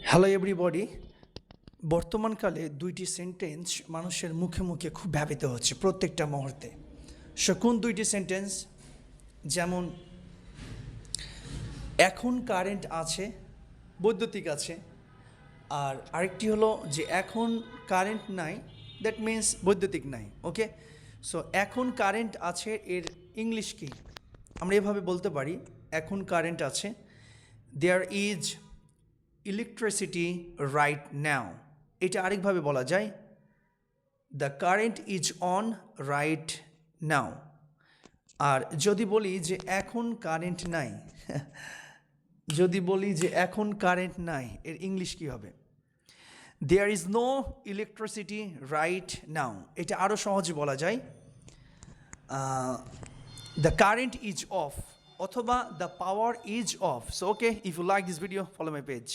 Hello everybody. বর্তমানকালে দুইটি sentence মানুষের মুখে মুখে খুব ব্যবহৃত হচ্ছে প্রত্যেকটা মুহূর্তে। কোন দুইটি সেন্টেন্স? যেমন এখন কারেন্ট আছে, বৈদ্যুতিক আছে। আর আরেকটি হলো যে এখন কারেন্ট নাই, দ্যাট মিন্স বৈদ্যুতিক নাই। ওকে, সো এখন কারেন্ট আছে এর ইংলিশ কি? আমরা এভাবে বলতে পারি, এখন কারেন্ট আছে, there is electricity right now. এটা আরেকভাবে বলা যায়, the current is on right now. আর যদি বলি যে এখন কারেন্ট নাই যদি বলি যে এখন কারেন্ট নাই, এর ইংলিশ কী হবে? There is no electricity right now. এটা আরও সহজে বলা যায়, দ্য কারেন্ট ইজ অফ অথবা the power is off. So okay, if you like this video, follow my page.